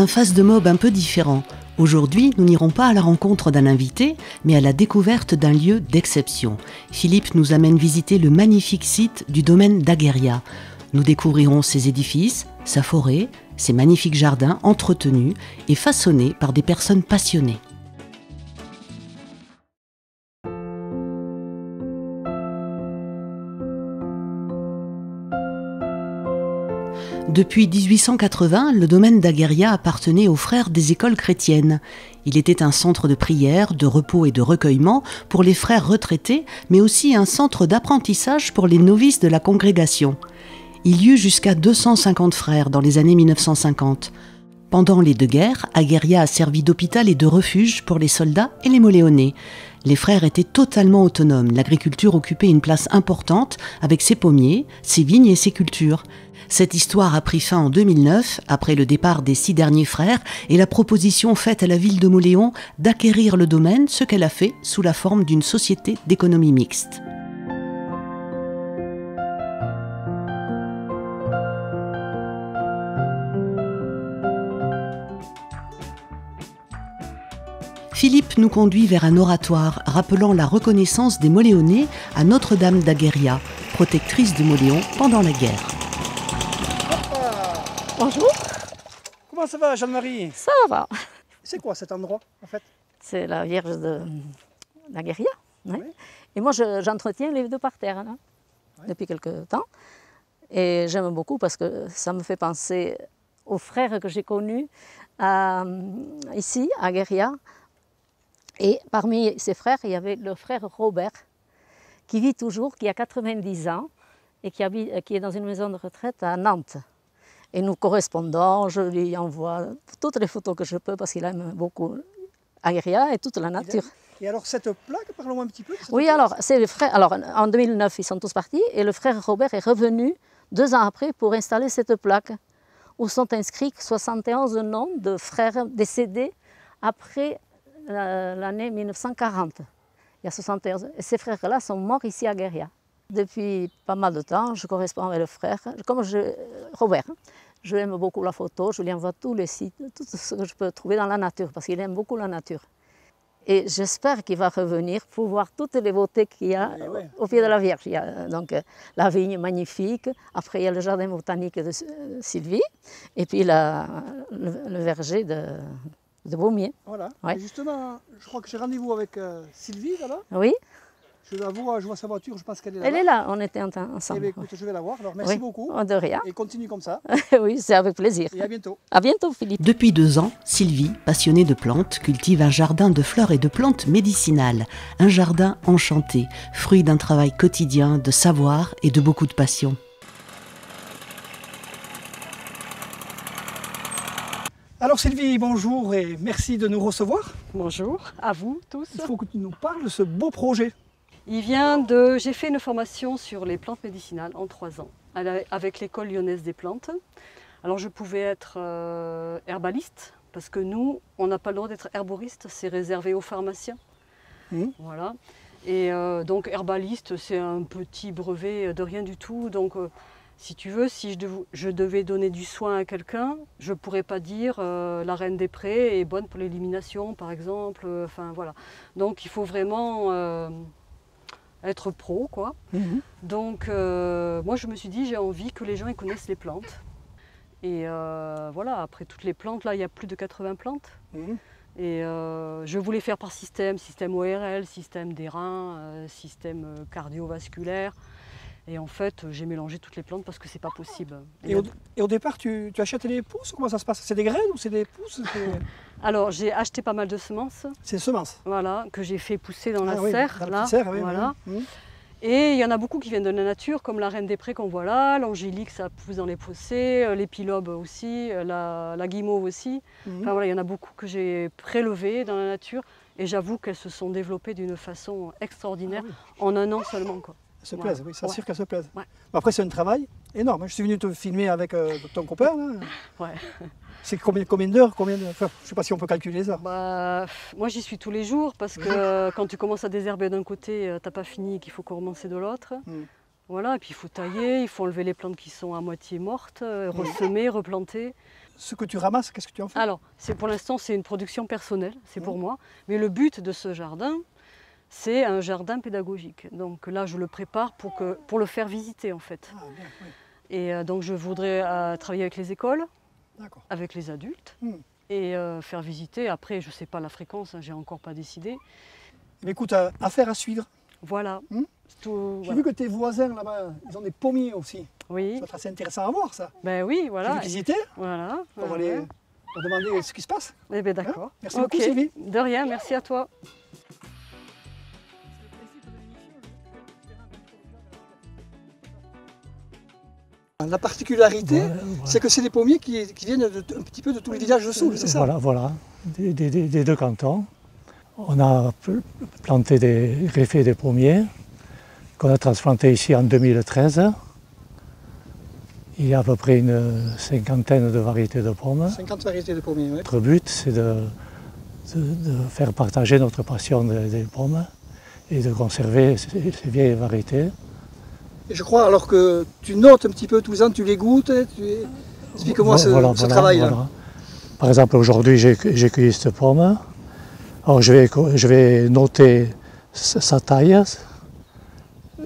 Un face de mob un peu différent. Aujourd'hui, nous n'irons pas à la rencontre d'un invité, mais à la découverte d'un lieu d'exception. Philippe nous amène visiter le magnifique site du domaine d'Aguerria. Nous découvrirons ses édifices, sa forêt, ses magnifiques jardins entretenus et façonnés par des personnes passionnées. Depuis 1880, le domaine d'Aguerria appartenait aux frères des écoles chrétiennes. Il était un centre de prière, de repos et de recueillement pour les frères retraités, mais aussi un centre d'apprentissage pour les novices de la congrégation. Il y eut jusqu'à 250 frères dans les années 1950. Pendant les deux guerres, Aguerria a servi d'hôpital et de refuge pour les soldats et les Moléonais. Les frères étaient totalement autonomes. L'agriculture occupait une place importante avec ses pommiers, ses vignes et ses cultures. Cette histoire a pris fin en 2009, après le départ des 6 derniers frères et la proposition faite à la ville de Mauléon d'acquérir le domaine, ce qu'elle a fait sous la forme d'une société d'économie mixte. Philippe nous conduit vers un oratoire rappelant la reconnaissance des Moléonais à Notre-Dame d'Aguerria, protectrice de Mauléon pendant la guerre. Bonjour. Comment ça va, Jeanne-Marie? Ça va. C'est quoi cet endroit, en fait? C'est la Vierge d'Aguerria. Oui. Oui. Et moi, j'entretiens les deux parterres hein, Oui. depuis quelque temps. Et j'aime beaucoup parce que ça me fait penser aux frères que j'ai connus ici, à Aguerria. Et parmi ces frères, il y avait le frère Robert, qui vit toujours, qui a 90 ans et qui est dans une maison de retraite à Nantes. Et nous correspondons, je lui envoie toutes les photos que je peux parce qu'il aime beaucoup Aguerria et toute la nature. Et alors cette plaque, parlons un petit peu de cette Oui, plaque. alors, c'est les frères, alors en 2009, ils sont tous partis et le frère Robert est revenu 2 ans après pour installer cette plaque où sont inscrits 71 noms de frères décédés après l'année 1940. Il y a 71. Et ces frères-là sont morts ici à Aguerria. Depuis pas mal de temps, je corresponds avec le frère, Robert. Je aime beaucoup la photo, je lui envoie tous les sites, tout ce que je peux trouver dans la nature, parce qu'il aime beaucoup la nature. Et j'espère qu'il va revenir pour voir toutes les beautés qu'il y a au pied de la Vierge. Il y a donc la vigne magnifique, après il y a le jardin botanique de Sylvie, et puis le verger de Beaumier. Voilà. Ouais. Et justement, je crois que j'ai rendez-vous avec Sylvie, là-bas. Oui, Je vois sa voiture, je pense qu'elle est là. elle est là, on était Eh ensemble. bien, écoute, je vais la voir. Alors, merci beaucoup. De rien. Et continue comme ça. Oui, c'est avec plaisir. Et à bientôt. À bientôt, Philippe. Depuis 2 ans, Sylvie, passionnée de plantes, cultive un jardin de fleurs et de plantes médicinales. Un jardin enchanté, fruit d'un travail quotidien, de savoir et de beaucoup de passion. Alors Sylvie, bonjour et merci de nous recevoir. Bonjour à vous tous. Il faut que tu nous parles de ce beau projet. J'ai fait une formation sur les plantes médicinales en 3 ans avec l'école lyonnaise des plantes. Alors je pouvais être herbaliste parce que nous, on n'a pas le droit d'être herboriste, c'est réservé aux pharmaciens. Voilà. Et donc herbaliste, c'est un petit brevet de rien du tout. Donc si tu veux, si je devais donner du soin à quelqu'un, je ne pourrais pas dire la reine des prés est bonne pour l'élimination, par exemple. Enfin voilà. Donc il faut vraiment être pro, quoi. Donc moi je me suis dit, j'ai envie que les gens ils connaissent les plantes. Et voilà, après toutes les plantes, là il y a plus de 80 plantes. Et je voulais faire par système ORL, système des reins, système cardiovasculaire. Et en fait, j'ai mélangé toutes les plantes parce que c'est pas possible. Et au départ, tu achètes les pousses? Comment ça se passe? C'est des graines ou c'est des pousses? Alors, j'ai acheté pas mal de semences. C'est des semences. Voilà, que j'ai fait pousser dans la oui, serre. dans la là, petite serre, oui, voilà. oui. Et il y en a beaucoup qui viennent de la nature, comme la reine des prés qu'on voit là, l'angélique, ça pousse dans les fossés, l'épilobe aussi, la guimauve aussi. Enfin voilà, il y en a beaucoup que j'ai prélevées dans la nature. Et j'avoue qu'elles se sont développées d'une façon extraordinaire en 1 an seulement, quoi. Elles se plaisent, oui, c'est sûr qu'elles se plaisent. Ouais. Bon, après, c'est un travail énorme. Je suis venu te filmer avec ton copain. Là. Ouais. C'est combien d'heures enfin, je ne sais pas si on peut calculer les heures. Bah, moi, j'y suis tous les jours parce que quand tu commences à désherber d'un côté, tu n'as pas fini et qu'il faut recommencer de l'autre. Voilà, et puis il faut tailler, il faut enlever les plantes qui sont à moitié mortes, ressemer, replanter. Ce que tu ramasses, qu'est-ce que tu en fais? Alors, pour l'instant, c'est une production personnelle, c'est pour moi. Mais le but de ce jardin, c'est un jardin pédagogique. Donc là, je le prépare pour le faire visiter, en fait. Ah, bien, oui. Et donc, je voudrais travailler avec les écoles, D'accord. avec les adultes, Hmm. et faire visiter. Après, je ne sais pas la fréquence, hein, j'ai encore pas décidé. Mais écoute, affaire à suivre. Voilà. Hmm. Tout, J'ai voilà. vu que tes voisins là-bas, ils ont des pommiers aussi. Oui, Ça va être assez intéressant à voir ça. ben oui, Je voilà. vais visiter, Voilà. on va voilà. aller leur demander ce qui se passe. Eh bien, d'accord. Merci beaucoup, Sylvie. De rien, merci à toi. La particularité, c'est que c'est des pommiers qui viennent un petit peu de tous les villages de Soule, c'est ça? Voilà, des deux cantons. On a planté greffé des pommiers qu'on a transplantés ici en 2013. Il y a à peu près une cinquantaine de variétés de pommes. 50 variétés de pommiers, oui. Notre but, c'est de faire partager notre passion des pommes et de conserver ces vieilles variétés. Et je crois alors que tu notes un petit peu tous les ans, tu les goûtes. Explique-moi ce travail-là. Voilà. Par exemple, aujourd'hui, j'ai cueilli cette pomme. Alors, je vais noter sa taille,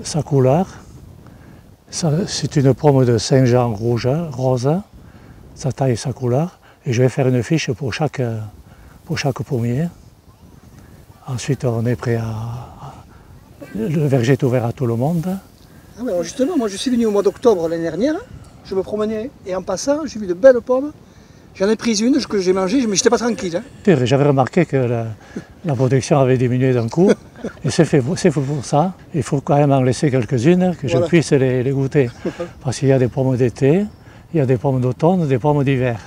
sa couleur. C'est une pomme de Saint-Jean rose, sa taille et sa couleur. Et je vais faire une fiche pour chaque pommier. Ensuite, on est prêt le verger est ouvert à tout le monde. Ah ouais, alors justement, moi je suis venu au mois d'octobre l'année dernière. Je me promenais et en passant, j'ai vu de belles pommes. J'en ai pris une que j'ai mangée, mais je n'étais pas tranquille. Hein. J'avais remarqué que la production avait diminué d'un coup. Et c'est fait pour ça. Il faut quand même en laisser quelques-unes, que je puisse les goûter. Parce qu'il y a des pommes d'été, il y a des pommes d'automne, des pommes d'hiver.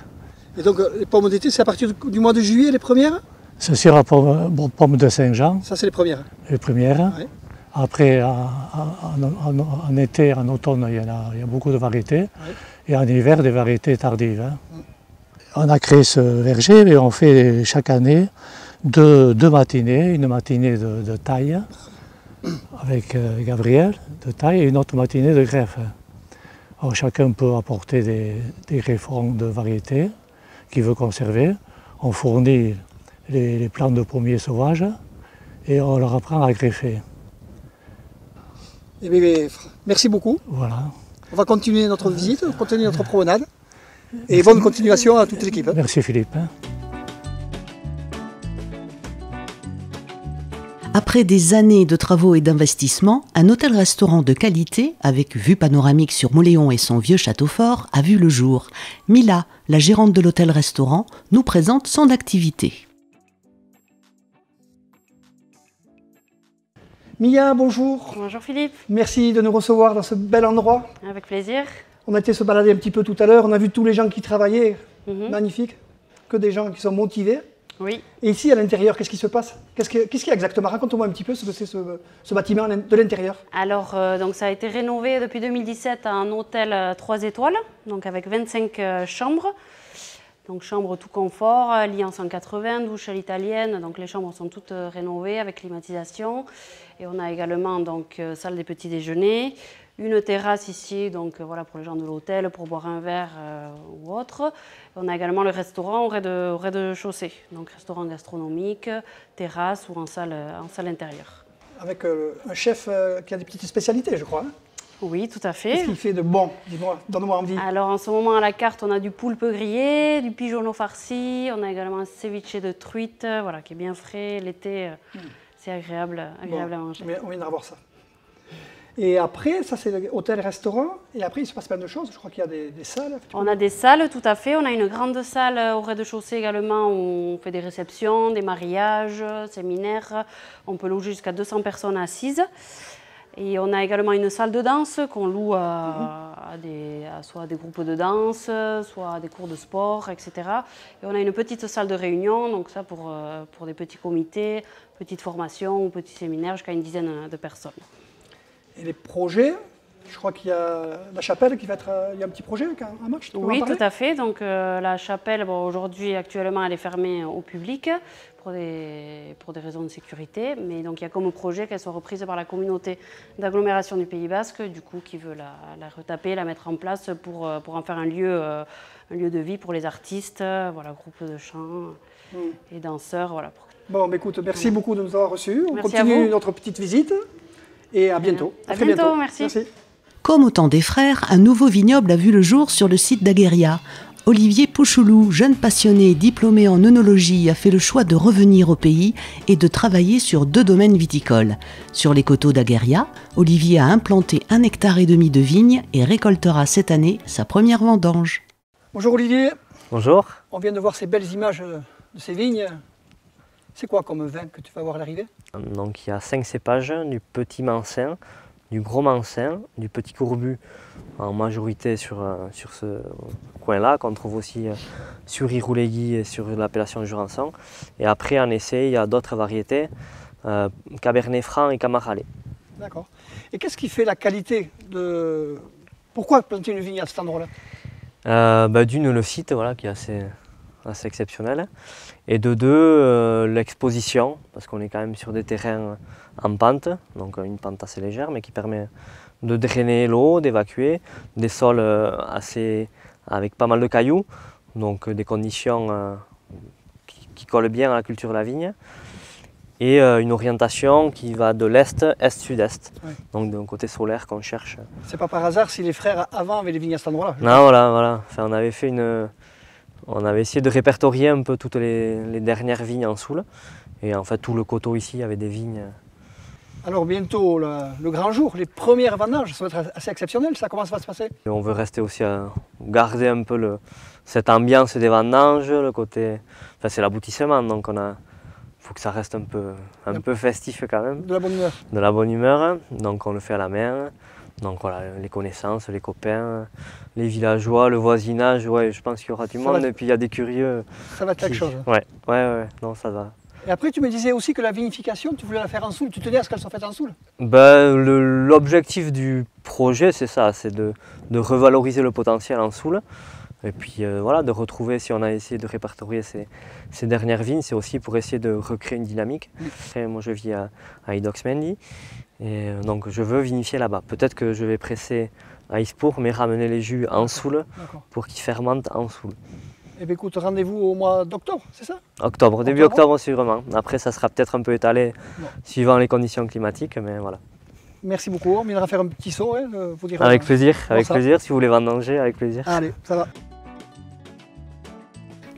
Et donc les pommes d'été, c'est à partir du mois de juillet les premières? Ce sera pommes de Saint-Jean. Ça c'est les premières. Les premières. Ouais. Après, en été, en automne, il y a beaucoup de variétés. Ouais. Et en hiver, des variétés tardives. Hein. On a créé ce verger et on fait chaque année deux matinées. Une matinée de taille avec Gabriel de taille et une autre matinée de greffe. Alors, chacun peut apporter des greffons de variétés qu'il veut conserver. On fournit les plants de pommiers sauvages et on leur apprend à greffer. Eh bien, merci beaucoup. Voilà. On va continuer notre visite, continuer notre promenade. Et bonne continuation à toute l'équipe. Merci Philippe. Après des années de travaux et d'investissements, un hôtel-restaurant de qualité, avec vue panoramique sur Mauléon et son vieux château fort, a vu le jour. Mila, la gérante de l'hôtel-restaurant, nous présente son activité. Mia, bonjour. Bonjour Philippe. Merci de nous recevoir dans ce bel endroit. Avec plaisir. On a été se balader un petit peu tout à l'heure, on a vu tous les gens qui travaillaient, magnifique, que des gens qui sont motivés. Oui. Et ici, à l'intérieur, qu'est-ce qui se passe? Qu'est-ce qu'il y a exactement? Raconte-moi un petit peu ce que c'est ce bâtiment de l'intérieur. Alors, donc ça a été rénové depuis 2017 à un hôtel 3 étoiles, donc avec 25 chambres. Donc chambre tout confort, lit en 180, douche à l'italienne, donc les chambres sont toutes rénovées avec climatisation. Et on a également donc salle des petits déjeuners, une terrasse ici, donc voilà pour les gens de l'hôtel, pour boire un verre ou autre. On a également le restaurant au rez-de-chaussée, donc restaurant gastronomique, terrasse ou en salle intérieure. Avec un chef qui a des petites spécialités, je crois. Hein. Oui, tout à fait. Qu'est-ce qu'il fait de bon? Dis-moi, donne-moi envie. Alors en ce moment à la carte, on a du poulpe grillé, du pigeonneau farci, on a également un ceviche de truite, voilà, qui est bien frais. L'été, c'est agréable à manger. On viendra voir ça. Et après, ça c'est hôtel-restaurant, et après il se passe plein de choses, je crois qu'il y a des salles. On a des salles, tout à fait, on a une grande salle au rez-de-chaussée également où on fait des réceptions, des mariages, séminaires, on peut loger jusqu'à 200 personnes assises. Et on a également une salle de danse qu'on loue soit à des groupes de danse, soit à des cours de sport, etc. Et on a une petite salle de réunion, donc ça pour des petits comités, petites formations ou petits séminaires, jusqu'à une dizaine de personnes. Et les projets, je crois qu'il y a la chapelle qui va être... Il y a un petit projet en marche? Oui, tout à fait. Donc la chapelle, bon, aujourd'hui, actuellement, elle est fermée au public pour pour des raisons de sécurité. Mais donc il y a comme projet qu'elle soit reprise par la communauté d'agglomération du Pays Basque, du coup, qui veut la retaper, la mettre en place pour en faire un lieu de vie pour les artistes, voilà, groupe de chant et danseurs. Voilà. Bon, bah, écoute, merci beaucoup de nous avoir reçus. On Merci continue notre petite visite et à bientôt. À très bientôt, merci. Comme au temps des frères, un nouveau vignoble a vu le jour sur le site d'Agueria. Olivier Pouchoulou, jeune passionné diplômé en œnologie, a fait le choix de revenir au pays et de travailler sur 2 domaines viticoles. Sur les coteaux d'Agueria, Olivier a implanté 1,5 hectare de vignes et récoltera cette année sa première vendange. Bonjour Olivier. Bonjour. On vient de voir ces belles images de ces vignes. C'est quoi comme vin que tu vas voir à l'arrivée? Donc il y a 5 cépages, du petit Mansin, du gros Mansin, du petit Courbu en majorité sur ce coin-là, qu'on trouve aussi sur Irouléguy et sur l'appellation Jurançon. Et après en essai, il y a d'autres variétés, Cabernet Franc et Camaralais. D'accord. Et qu'est-ce qui fait la qualité de... Pourquoi planter une vigne à cet endroit-là? D'une, le site voilà, qui est assez exceptionnel. Et de 2, l'exposition, parce qu'on est quand même sur des terrains en pente, donc une pente assez légère, mais qui permet de drainer l'eau, d'évacuer, des sols avec pas mal de cailloux, donc des conditions qui collent bien à la culture de la vigne, et une orientation qui va de l'est, est-sud-est, donc d'un côté solaire qu'on cherche. C'est pas par hasard si les frères avant avaient les vignes à cet endroit-là? Non, voilà. Enfin, on avait essayé de répertorier un peu toutes les dernières vignes en Soule, et en fait tout le coteau ici avait des vignes. Alors bientôt le grand jour, les premières vendanges, ça va être assez exceptionnel, ça, comment ça va se passer? Et on veut rester aussi à garder un peu cette ambiance des vendanges, le côté, enfin c'est l'aboutissement, donc faut que ça reste un peu festif quand même. De la bonne humeur. De la bonne humeur, donc on le fait à la main. Donc voilà, les connaissances, les copains, les villageois, le voisinage, ouais, je pense qu'il y aura du monde et puis il y a des curieux. Ça va être quelque chose. Ouais, non, ça va. Et après, tu me disais aussi que la vinification, tu voulais la faire en Soule, tu tenais à ce qu'elle soit faite en Soule? L'objectif du projet, c'est ça, c'est de revaloriser le potentiel en Soule. Et puis voilà, de retrouver, si on a essayé de répertorier ces dernières vignes, c'est aussi pour essayer de recréer une dynamique. Après, moi je vis à Idoxmendi, et donc je veux vinifier là-bas. Peut-être que je vais presser à Ispour, mais ramener les jus en Soule pour qu'ils fermentent en Soule. Eh bien écoute, rendez-vous au mois d'octobre, c'est ça? Octobre, début octobre sûrement. Après ça sera peut-être un peu étalé suivant les conditions climatiques, mais voilà. Merci beaucoup, on viendra faire un petit saut, hein, vous dire. Avec plaisir, si vous voulez vendanger, avec plaisir. Allez, ça va.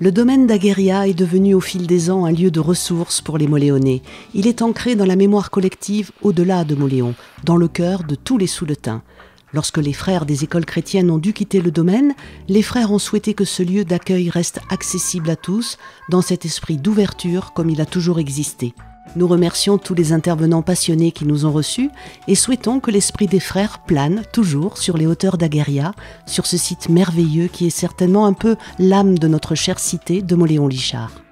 Le domaine d'Agueria est devenu au fil des ans un lieu de ressources pour les Moléonais. Il est ancré dans la mémoire collective au-delà de Moléon, dans le cœur de tous les Souletins. Lorsque les frères des écoles chrétiennes ont dû quitter le domaine, les frères ont souhaité que ce lieu d'accueil reste accessible à tous, dans cet esprit d'ouverture comme il a toujours existé. Nous remercions tous les intervenants passionnés qui nous ont reçus et souhaitons que l'esprit des frères plane toujours sur les hauteurs d'Agueria, sur ce site merveilleux qui est certainement un peu l'âme de notre chère cité de Mauléon-Lichard.